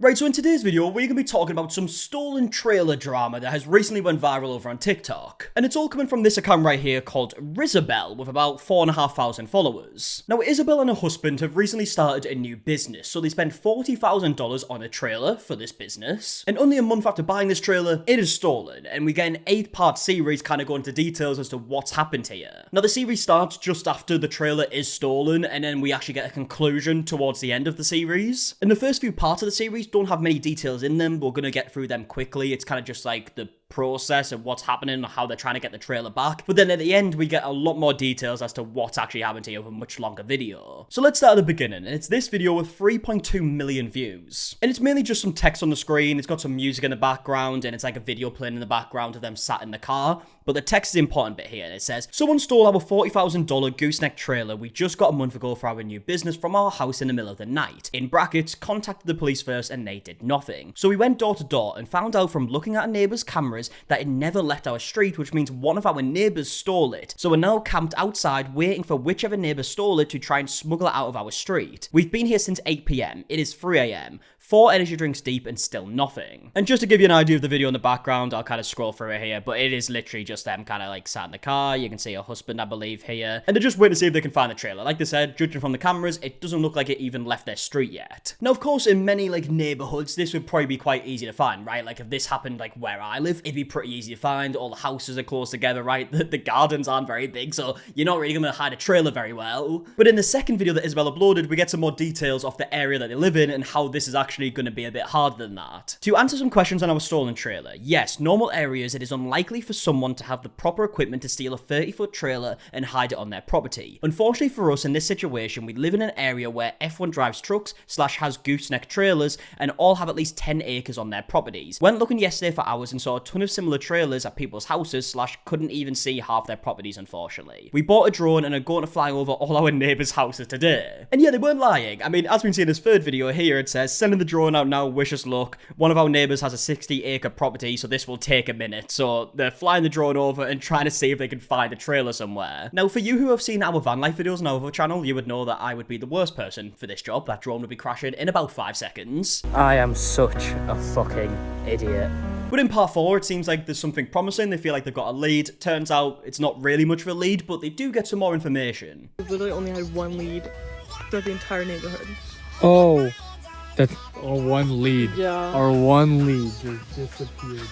Right, so in today's video, we're going to be talking about some stolen trailer drama that has recently went viral over on TikTok. And it's all coming from this account right here called Rizabelle with about 4,500 followers. Now, Isabel and her husband have recently started a new business, so they spent $40,000 on a trailer for this business. And only a month after buying this trailer, it is stolen, and we get an 8-part series kind of going into details as to what's happened here. Now, the series starts just after the trailer is stolen, and then we actually get a conclusion towards the end of the series. And the first few parts of the series don't have many details in them. We're gonna get through them quickly. It's kind of just like the process of what's happening and how they're trying to get the trailer back. But then at the end, we get a lot more details as to what's actually happened here with a much longer video. So let's start at the beginning, and it's this video with 3.2 million views. And it's mainly just some text on the screen, it's got some music in the background, and it's like a video playing in the background of them sat in the car. But the text is the important bit here, and it says, "Someone stole our $40,000 gooseneck trailer we just got a month ago for our new business from our house in the middle of the night. In brackets, contacted the police first and they did nothing. So we went door to door and found out from looking at a neighbour's cameras that it never left our street, which means one of our neighbours stole it. So we're now camped outside waiting for whichever neighbour stole it to try and smuggle it out of our street. We've been here since 8 PM. It is 3 AM. 4 energy drinks deep and still nothing." And just to give you an idea of the video in the background, I'll kind of scroll through it here, but it is literally just them kind of like sat in the car. You can see her husband, I believe, here. And they're just waiting to see if they can find the trailer. Like they said, judging from the cameras, it doesn't look like it even left their street yet. Now, of course, in many like neighborhoods, this would probably be quite easy to find, right? Like if this happened like where I live, it'd be pretty easy to find. All the houses are close together, right? The gardens aren't very big, so you're not really gonna hide a trailer very well. But in the second video that Isabel uploaded, we get some more details of the area that they live in and how this is actually gonna be a bit harder than that. To answer some questions on our stolen trailer, yes, normal areas, it is unlikely for someone to have the proper equipment to steal a 30-foot trailer and hide it on their property. Unfortunately for us in this situation, we live in an area where F1 drives trucks / has gooseneck trailers and all have at least 10 acres on their properties. Went looking yesterday for hours and saw a ton of similar trailers at people's houses / couldn't even see half their properties, unfortunately. We bought a drone and are going to fly over all our neighbors' houses today. And yeah, they weren't lying. I mean, as we can see in this third video here, it says, "Sending the drone out now, wish us luck. One of our neighbors has a 60-acre property, so this will take a minute." So they're flying the drone over and trying to see if they can find a trailer somewhere. Now, for you who have seen our van life videos on our other channel, you would know that I would be the worst person for this job. That drone would be crashing in about 5 seconds. I am such a fucking idiot. But in part 4, it seems like there's something promising. They feel like they've got a lead. Turns out it's not really much of a lead, but they do get some more information. We've literally only had one lead throughout the entire neighborhood. Oh, that's our one lead. Yeah. Our one lead just disappeared.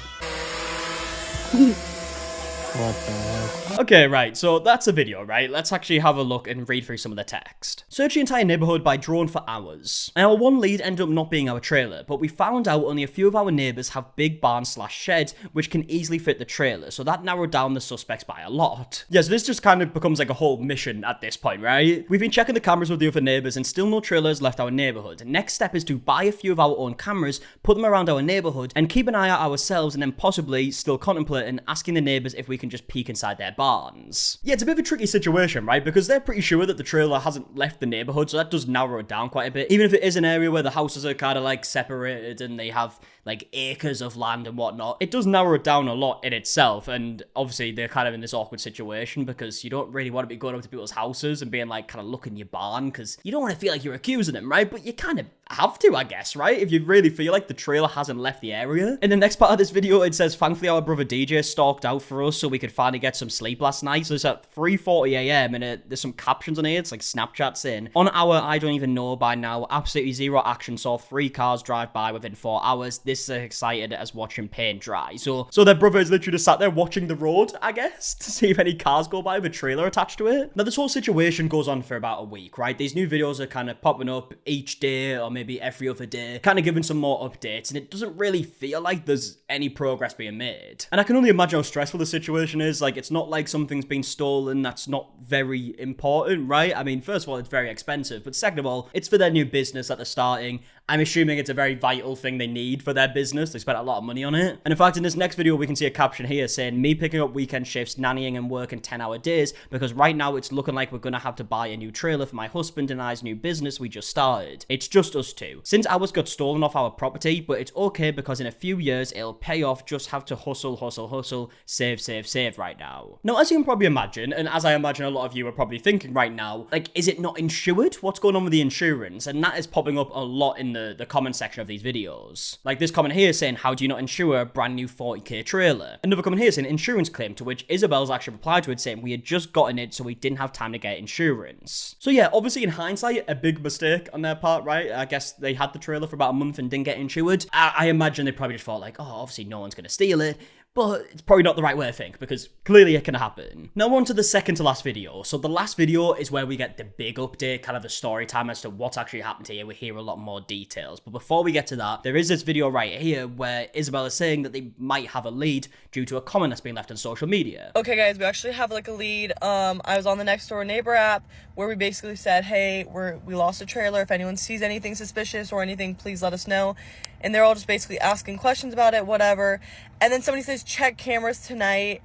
What the heck? Okay, right, so that's a video, right? Let's actually have a look and read through some of the text. "Search the entire neighborhood by drone for hours. And our one lead ended up not being our trailer, but we found out only a few of our neighbors have big barns / sheds which can easily fit the trailer, so that narrowed down the suspects by a lot." Yeah, so this just kind of becomes like a whole mission at this point, right? We've been checking the cameras with the other neighbors and still no trailers left our neighborhood. Next step is to buy a few of our own cameras, put them around our neighborhood, and keep an eye out ourselves, and then possibly still contemplating asking the neighbors if we can just peek inside their barns. Yeah, it's a bit of a tricky situation, right? Because they're pretty sure that the trailer hasn't left the neighborhood, so that does narrow it down quite a bit. Even if it is an area where the houses are kind of like separated and they have like acres of land and whatnot, it does narrow it down a lot in itself. And obviously they're kind of in this awkward situation because you don't really want to be going up to people's houses and being like kind of looking your barn because you don't want to feel like you're accusing them, right? But you kind of have to, I guess, right? If you really feel like the trailer hasn't left the area. In the next part of this video, it says, "Thankfully our brother DJ stalked out for us so we could finally get some sleep last night." So it's at 3:40 AM and there's some captions on here. It's like Snapchat saying, "On our I don't even know by now, absolutely zero action, saw 3 cars drive by within 4 hours. This is as excited as watching paint dry." So their brother is literally just sat there watching the road, I guess, to see if any cars go by with a trailer attached to it. Now this whole situation goes on for about a week, right? These new videos are kind of popping up each day or maybe every other day, kind of giving some more updates, and it doesn't really feel like there's any progress being made. And I can only imagine how stressful the situation is. Like, it's not like something's been stolen that's not very important, right? I mean, first of all, it's very expensive, but second of all, it's for their new business that they're starting. I'm assuming it's a very vital thing they need for their business. They spent a lot of money on it. And in fact, in this next video, we can see a caption here saying, "Me picking up weekend shifts, nannying and working 10-hour days because right now it's looking like we're going to have to buy a new trailer for my husband and I's new business we just started. It's just us two. Since ours got stolen off our property, but it's okay because in a few years it'll pay off. Just have to hustle, save right now." Now, as you can probably imagine, and as I imagine a lot of you are probably thinking right now, like, is it not insured? What's going on with the insurance? And that is popping up a lot in the comment section of these videos. Like this comment here saying, how do you not insure a brand new 40k trailer? Another comment here saying, insurance claim, to which Isabel's actually replied to it saying, we had just gotten it, so we didn't have time to get insurance. So yeah, obviously in hindsight, a big mistake on their part, right? I guess they had the trailer for about a month and didn't get insured. I imagine they probably just thought like, oh, obviously no one's gonna steal it. But it's probably not the right way to think, because clearly it can happen. Now on to the second to last video. So the last video is where we get the big update, kind of the story time as to what's actually happened here. We hear a lot more details. But before we get to that, there is this video right here where Isabel is saying that they might have a lead due to a comment that's been left on social media. Okay guys, we actually have like a lead. I was on the Next Door Neighbor app where we basically said, hey, we lost a trailer. If anyone sees anything suspicious or anything, please let us know. And they're all just basically asking questions about it, whatever. And then somebody says, check cameras tonight.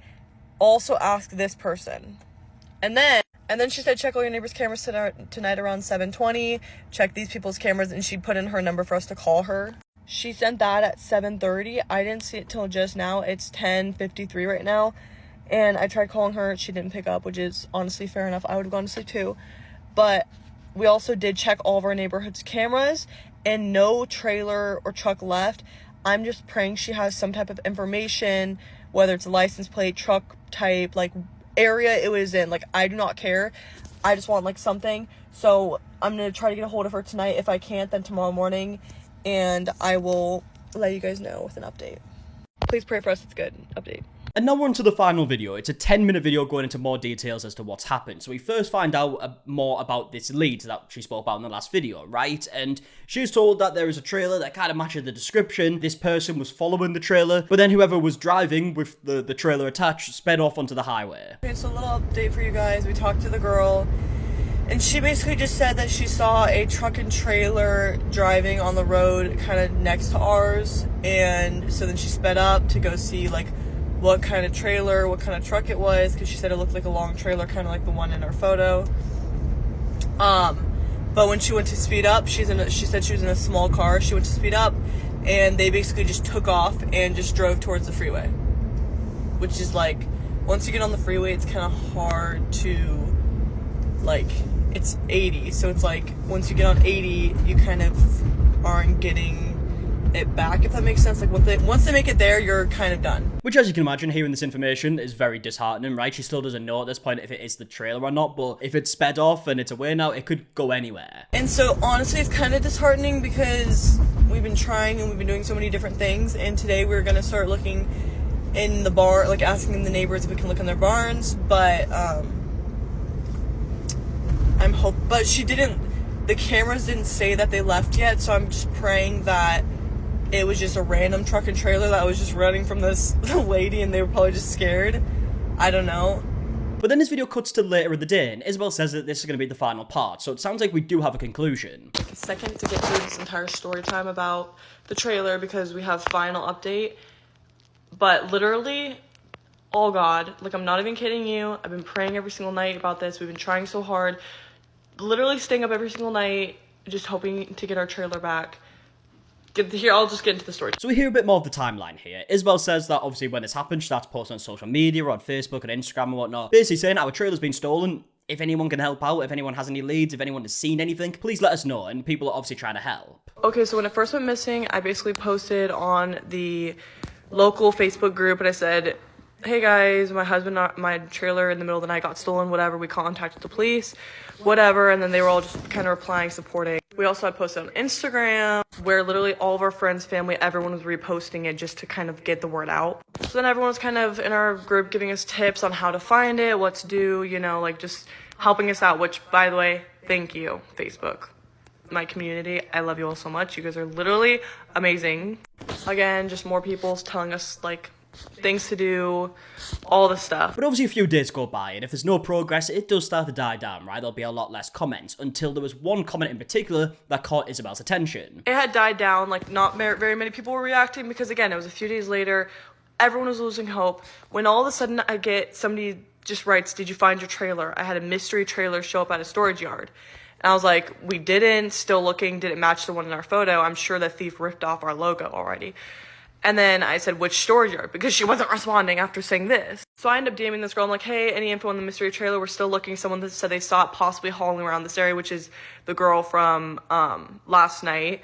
Also ask this person. And then she said, check all your neighbors' cameras tonight around 7:20. Check these people's cameras. And she put in her number for us to call her. She sent that at 7:30. I didn't see it till just now. It's 10:53 right now. And I tried calling her. She didn't pick up, which is honestly fair enough. I would have gone to sleep too. But we also did check all of our neighborhood's cameras. And no trailer or truck left. I'm just praying she has some type of information, whether it's a license plate, truck type, like area it was in. Like, I do not care. I just want like something. So I'm gonna try to get a hold of her tonight. If I can't, then tomorrow morning, and I will let you guys know with an update. Please pray for us. It's good. Update. And now we're on to the final video. It's a 10-minute video going into more details as to what's happened. So we first find out more about this lead that she spoke about in the last video, right? And she was told that there is a trailer that kind of matches the description. This person was following the trailer, but then whoever was driving with the trailer attached sped off onto the highway. Okay, so a little update for you guys. We talked to the girl, and she basically just said that she saw a truck and trailer driving on the road kind of next to ours. And so then she sped up to go see like what kind of trailer, what kind of truck it was, because she said it looked like a long trailer, kind of like the one in our photo. But when she went to speed up, she said she was in a small car. She went to speed up, and they basically just took off and just drove towards the freeway. Which is like, once you get on the freeway, it's kind of hard to, like, it's 80. So it's like, once you get on 80, you kind of aren't getting it back, if that makes sense. Like, once they make it there, you're kind of done. Which, as you can imagine, hearing this information is very disheartening, right? She still doesn't know at this point if it is the trailer or not, but if it's sped off and it's away now, it could go anywhere. And so, honestly, it's kind of disheartening because we've been trying and we've been doing so many different things, and today we're going to start looking in the bar, like asking the neighbors if we can look in their barns, but, but the cameras didn't say that they left yet, so I'm just praying that it was just a random truck and trailer that was just running from this lady and they were probably just scared. I don't know. But then this video cuts to later in the day, and Isabel says that this is going to be the final part, so it sounds like we do have a conclusion. Take a second to get through this entire story time about the trailer because we have final update. But literally, oh God, like, I'm not even kidding you. I've been praying every single night about this. We've been trying so hard, literally staying up every single night, just hoping to get our trailer back. Here, I'll just get into the story. So we hear a bit more of the timeline here. Isabel says that obviously when this happened, she starts posting on social media, or on Facebook and Instagram and whatnot, basically saying our trailer's been stolen. If anyone can help out, if anyone has any leads, if anyone has seen anything, please let us know. And people are obviously trying to help. Okay, so when it first went missing, I basically posted on the local Facebook group and I said, hey guys, my trailer in the middle of the night got stolen, whatever. We contacted the police, whatever. And then they were all just kind of replying, supporting. We also had posted on Instagram where literally all of our friends, family, everyone was reposting it just to kind of get the word out. So then everyone was kind of in our group giving us tips on how to find it, what to do, you know, like just helping us out, which, by the way, thank you, Facebook. My community, I love you all so much. You guys are literally amazing. Again, just more people telling us, like, things to do, all the stuff. But obviously a few days go by, and if there's no progress, it does start to die down, right? There'll be a lot less comments, until there was one comment in particular that caught Isabel's attention. It had died down, like, not very many people were reacting, because again, it was a few days later, everyone was losing hope, when all of a sudden I get somebody just writes, did you find your trailer? I had a mystery trailer show up at a storage yard. And I was like, we didn't, still looking, didn't match the one in our photo. I'm sure the thief ripped off our logo already. And then I said, which storage yard? Because she wasn't responding after saying this. So I ended up DMing this girl. I'm like, hey, any info on the mystery trailer? We're still looking. Someone that said they saw it possibly hauling around this area, which is the girl from last night.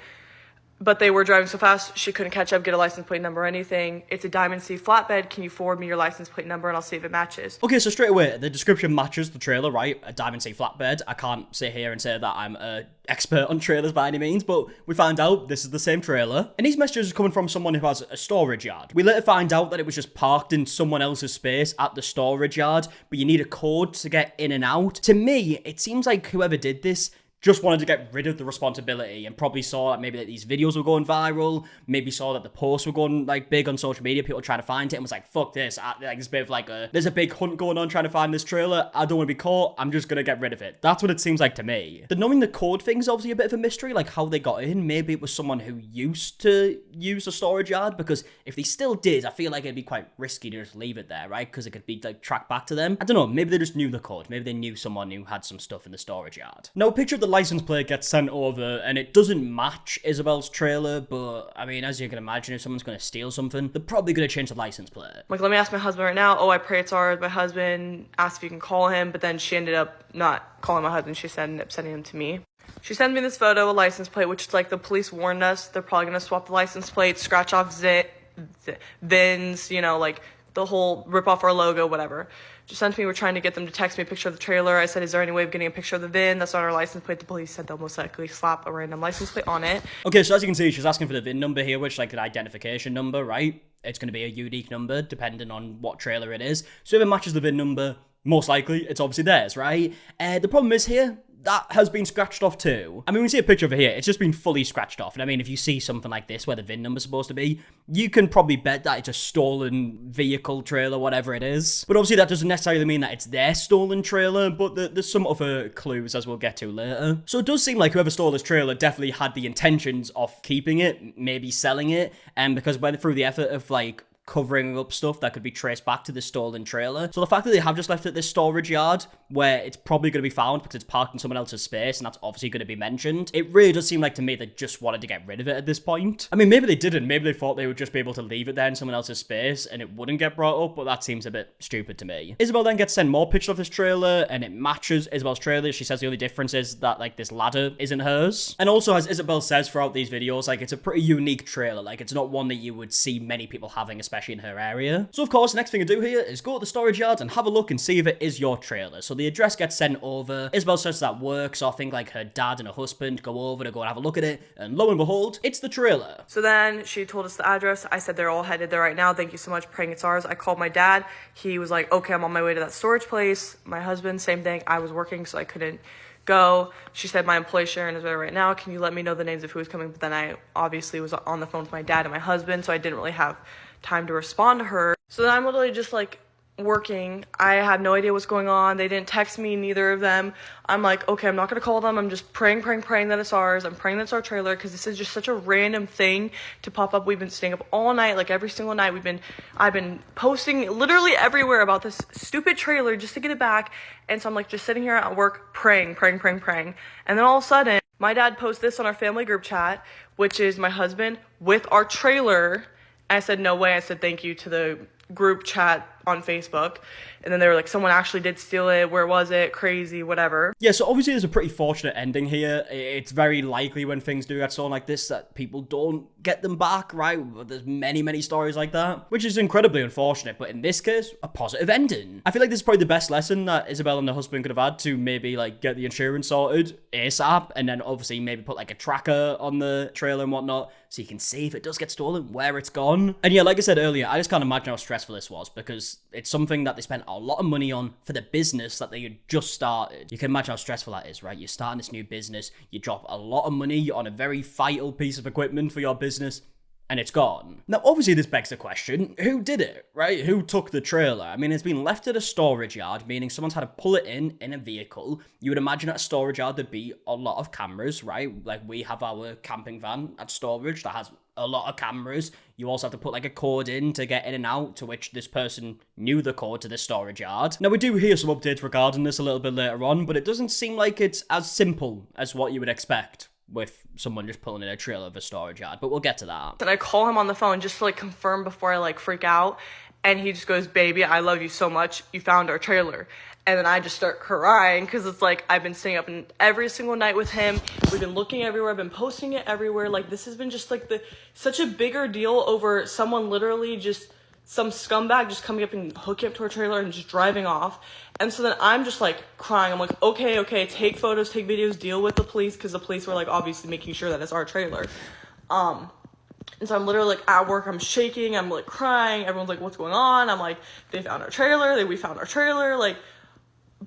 but they were driving so fast she couldn't catch up, get a license plate number or anything. It's a Diamond C flatbed. Can you forward me your license plate number and I'll see if it matches? Okay, so straight away, the description matches the trailer, right? A Diamond C flatbed. I can't sit here and say that I'm a expert on trailers by any means, but we find out this is the same trailer. And these messages are coming from someone who has a storage yard. We later find out that it was just parked in someone else's space at the storage yard, but you need a code to get in and out. To me, it seems like whoever did this just wanted to get rid of the responsibility and probably saw that maybe that these videos were going viral, maybe saw that the posts were going like big on social media, people trying to find it, and was like, fuck this, like it's a bit of like there's a big hunt going on trying to find this trailer, I don't want to be caught, I'm just gonna get rid of it. That's what it seems like to me. The knowing the code thing's obviously a bit of a mystery, like how they got in. Maybe it was someone who used to use a storage yard, because if they still did, I feel like it'd be quite risky to just leave it there, right? Because it could be like tracked back to them. I don't know, maybe they just knew the code, maybe they knew someone who had some stuff in the storage yard. Now, a picture of the license plate gets sent over, and it doesn't match Isabel's trailer, but I mean, as you can imagine, if someone's going to steal something, they're probably going to change the license plate. Like, let me ask my husband right now. Oh, I pray it's ours. My husband asked if you can call him, but then she ended up not calling my husband. She ended up sending him to me. She sent me this photo, a license plate, which is like the police warned us they're probably going to swap the license plate, scratch off VINs, you know, like the whole rip off our logo, whatever. Just sent me, we're trying to get them to text me a picture of the trailer. I said, is there any way of getting a picture of the VIN that's on our license plate? The police said they'll most likely slap a random license plate on it. Okay, so as you can see, she's asking for the VIN number here, which is like an identification number, right? It's going to be a unique number depending on what trailer it is. So if it matches the VIN number, most likely it's obviously theirs, right? The problem is here, that has been scratched off too. I mean, we see a picture of it here, it's just been fully scratched off. And I mean, if you see something like this where the VIN number's supposed to be, you can probably bet that it's a stolen vehicle, trailer, whatever it is. But obviously that doesn't necessarily mean that it's their stolen trailer, but there's some other clues as we'll get to later. So it does seem like whoever stole this trailer definitely had the intentions of keeping it, maybe selling it, and because went through the effort of like covering up stuff that could be traced back to the stolen trailer. So the fact that they have just left it at this storage yard where it's probably going to be found because it's parked in someone else's space and that's obviously going to be mentioned, it really does seem like to me they just wanted to get rid of it at this point. I mean, maybe they didn't. Maybe they thought they would just be able to leave it there in someone else's space and it wouldn't get brought up, but that seems a bit stupid to me. Isabel then gets sent more pictures of this trailer and it matches Isabel's trailer. She says the only difference is that like this ladder isn't hers. And also, as Isabel says throughout these videos, like it's a pretty unique trailer. Like it's not one that you would see many people having, especially in her area. So of course, the next thing to do here is go to the storage yard and have a look and see if it is your trailer. So the address gets sent over. Isabel says that works. So I think like her dad and her husband go over to go and have a look at it. And lo and behold, it's the trailer. So then she told us the address. I said, they're all headed there right now. Thank you so much. Praying it's ours. I called my dad. He was like, okay, I'm on my way to that storage place. My husband, same thing. I was working, so I couldn't go. She said, my employee Sharon is there right now. Can you let me know the names of who is coming? But then I obviously was on the phone with my dad and my husband, so I didn't really have time to respond to her. So then I'm literally just like working. I have no idea what's going on. They didn't text me, neither of them. I'm like, okay, I'm not gonna call them. I'm just praying that it's ours. I'm praying that it's our trailer because this is just such a random thing to pop up. We've been staying up all night, like every single night. I've been posting literally everywhere about this stupid trailer just to get it back. And so I'm like just sitting here at work praying. And then all of a sudden, my dad posts this on our family group chat, which is my husband with our trailer. I said, no way. I said, thank you to the group chat on Facebook. And then they were like, someone actually did steal it. Where was it? Crazy, whatever. Yeah, so obviously there's a pretty fortunate ending here. It's very likely when things do get stolen like this that people don't get them back, right? There's many stories like that, which is incredibly unfortunate. But in this case, a positive ending. I feel like this is probably the best lesson that Isabel and her husband could have had to maybe like get the insurance sorted ASAP. And then obviously maybe put like a tracker on the trailer and whatnot so you can see if it does get stolen, where it's gone. And yeah, like I said earlier, I just can't imagine how stressful this was because it's something that they spent a lot of money on for the business that they had just started. You can imagine how stressful that is, right? You're starting this new business, you drop a lot of money on a very vital piece of equipment for your business, and it's gone. Now, obviously, this begs the question, who did it, right? Who took the trailer? I mean, it's been left at a storage yard, meaning someone's had to pull it in a vehicle. You would imagine at a storage yard there'd be a lot of cameras, right? Like we have our camping van at storage that has a lot of cameras. You also have to put like a code in to get in and out, to which this person knew the code to the storage yard. Now, we do hear some updates regarding this a little bit later on, but it doesn't seem like it's as simple as what you would expect with someone just pulling in a trailer of a storage yard, but we'll get to that. And I call him on the phone just to like confirm before I like freak out. And he just goes, baby, I love you so much. You found our trailer. And then I just start crying because it's like I've been staying up every single night with him. We've been looking everywhere. I've been posting it everywhere. Like, this has been just like such a bigger deal over someone literally just some scumbag just coming up and hooking up to our trailer and just driving off. And so then I'm just like crying. I'm like, okay, take photos, take videos, deal with the police, because the police were like obviously making sure that it's our trailer. And so I'm literally like at work, I'm shaking, I'm like crying. Everyone's like, what's going on? I'm like, they found our trailer, we found our trailer, like,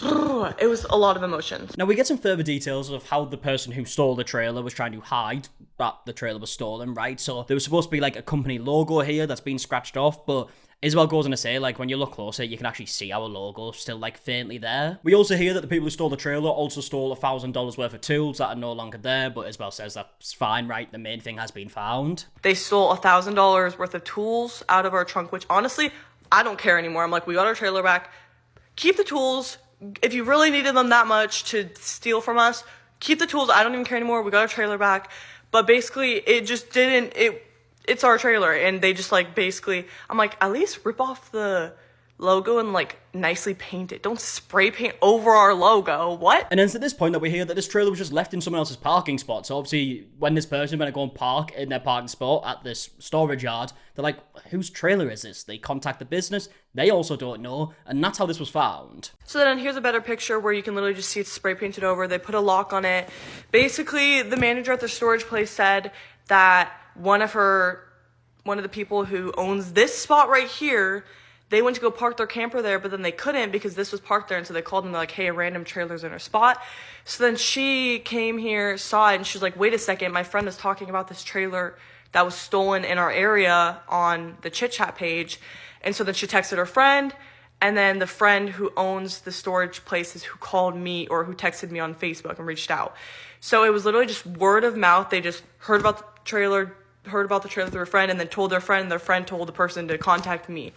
it was a lot of emotions. Now we get some further details of how the person who stole the trailer was trying to hide that the trailer was stolen, right? So there was supposed to be like a company logo here that's been scratched off, but Isabel goes on to say, like, when you look closer, you can actually see our logo still, like, faintly there. We also hear that the people who stole the trailer also stole $1,000 worth of tools that are no longer there, but Isabel says that's fine, right? The main thing has been found. They stole $1,000 worth of tools out of our trunk, which honestly, I don't care anymore. I'm like, we got our trailer back. Keep the tools. If you really needed them that much to steal from us, keep the tools. I don't even care anymore. We got our trailer back. But basically, it just didn't... It's our trailer, and they just, like, basically, I'm like, at least rip off the logo and, like, nicely paint it. Don't spray paint over our logo. What? And then it's at this point that we hear that this trailer was just left in someone else's parking spot. So obviously, when this person went to go and park in their parking spot at this storage yard, they're like, whose trailer is this? They contact the business. They also don't know, and that's how this was found. So then here's a better picture where you can literally just see it spray painted over. They put a lock on it. Basically, the manager at the storage place said that one of the people who owns this spot right here, they went to go park their camper there, but then they couldn't because this was parked there. And so they called them, they're like, hey, a random trailer's in our spot. So then she came here, saw it, and she was like, wait a second, my friend is talking about this trailer that was stolen in our area on the Chit Chat page. And so then she texted her friend, and then the friend who owns the storage places who called me or who texted me on Facebook and reached out. So it was literally just word of mouth. They just heard about the trailer through a friend, and then told their friend, and their friend told the person to contact me.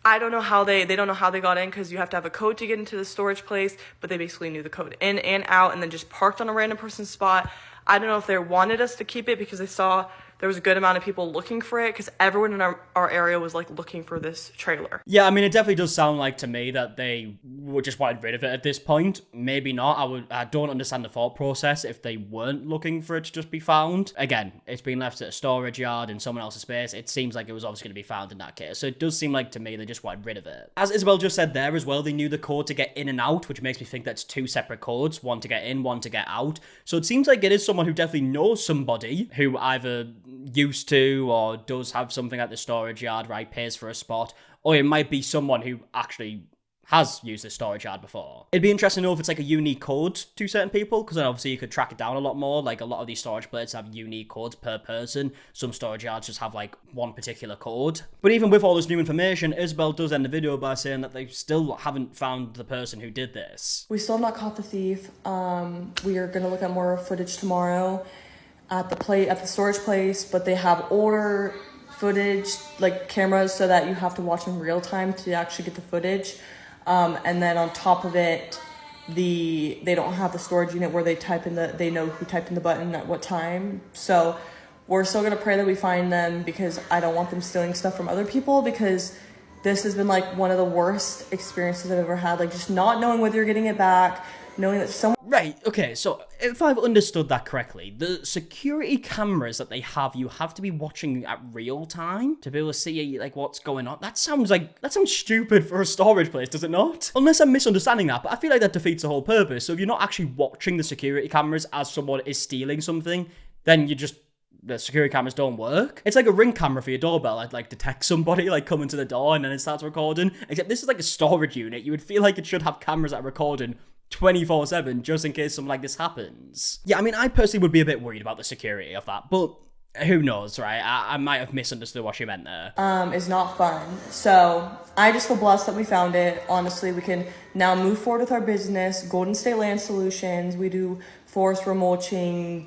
I don't know how they don't know how they got in, because you have to have a code to get into the storage place, but they basically knew the code in and out, and then just parked on a random person's spot. I don't know if they wanted us to keep it because they saw there was a good amount of people looking for it, because everyone in our area was like looking for this trailer. Yeah, I mean, it definitely does sound like to me that they were just wanted rid of it at this point. Maybe not. I don't understand the thought process if they weren't looking for it to just be found. Again, it's been left at a storage yard in someone else's space. It seems like it was obviously going to be found in that case. So it does seem like to me they just wanted rid of it. As Isabel just said there as well, they knew the code to get in and out, which makes me think that's two separate codes, one to get in, one to get out. So it seems like it is someone who definitely knows somebody who either used to or does have something at the storage yard, right, pays for a spot, or it might be someone who actually has used this storage yard before. It'd be interesting to know if it's like a unique code to certain people, because then obviously you could track it down a lot more. Like, a lot of these storage places have unique codes per person. Some storage yards just have like one particular code. But even with all this new information, Isabel does end the video by saying that they still haven't found the person who did this. We still have not caught the thief. We are gonna look at more footage tomorrow at the storage place, but they have older footage, like cameras, so that you have to watch in real time to actually get the footage. And then on top of it, they don't have the storage unit where they know who typed in the button at what time. So we're still gonna pray that we find them, because I don't want them stealing stuff from other people, because this has been like one of the worst experiences I've ever had. Like, just not knowing whether you're getting it back, knowing that someone... Right, okay, so if I've understood that correctly, the security cameras that they have, you have to be watching at real time to be able to see, like, what's going on. That sounds stupid for a storage place, does it not? Unless I'm misunderstanding that, but I feel like that defeats the whole purpose. So if you're not actually watching the security cameras as someone is stealing something, then the security cameras don't work. It's like a Ring camera for your doorbell. I'd like detect somebody like coming to the door and then it starts recording. Except this is like a storage unit. You would feel like it should have cameras that are recording 24/7 just in case something like this happens. Yeah, I mean, I personally would be a bit worried about the security of that, but who knows, right? I might have misunderstood what she meant there. Is not fun. So I just feel blessed that we found it. Honestly, we can now move forward with our business. Golden State Land Solutions. We do forest remulching,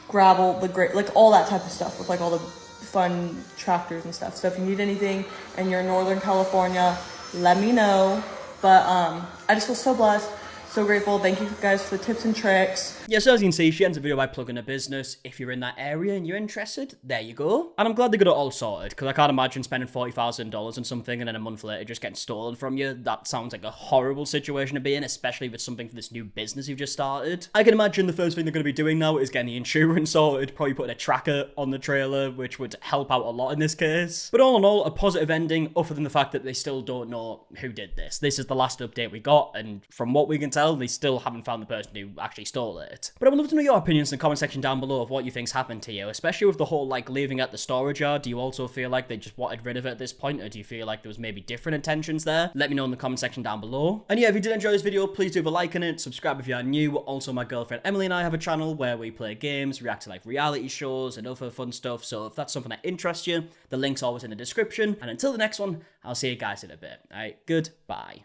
gravel, like all that type of stuff with like all the fun tractors and stuff. So if you need anything and you're in Northern California, let me know. But I just feel so blessed, so grateful. Thank you guys for the tips and tricks. Yeah, so as you can see, she ends the video by plugging her business. If you're in that area and you're interested, there you go. And I'm glad they got it all sorted, because I can't imagine spending $40,000 on something and then a month later just getting stolen from you. That sounds like a horrible situation to be in, especially if it's something for this new business you've just started. I can imagine the first thing they're going to be doing now is getting the insurance sorted, probably putting a tracker on the trailer, which would help out a lot in this case. But all in all, a positive ending, other than the fact that they still don't know who did this. This is the last update we got, and from what we can tell, they still haven't found the person who actually stole it. But I would love to know your opinions in the comment section down below of what you think's happened to you, especially with the whole, like, leaving at the storage yard. Do you also feel like they just wanted rid of it at this point, or do you feel like there was maybe different intentions there? Let me know in the comment section down below. And yeah, if you did enjoy this video, please do leave a like on it, subscribe if you are new. Also, my girlfriend Emily and I have a channel where we play games, react to, like, reality shows and other fun stuff, so if that's something that interests you, the link's always in the description. And until the next one, I'll see you guys in a bit. Alright, goodbye.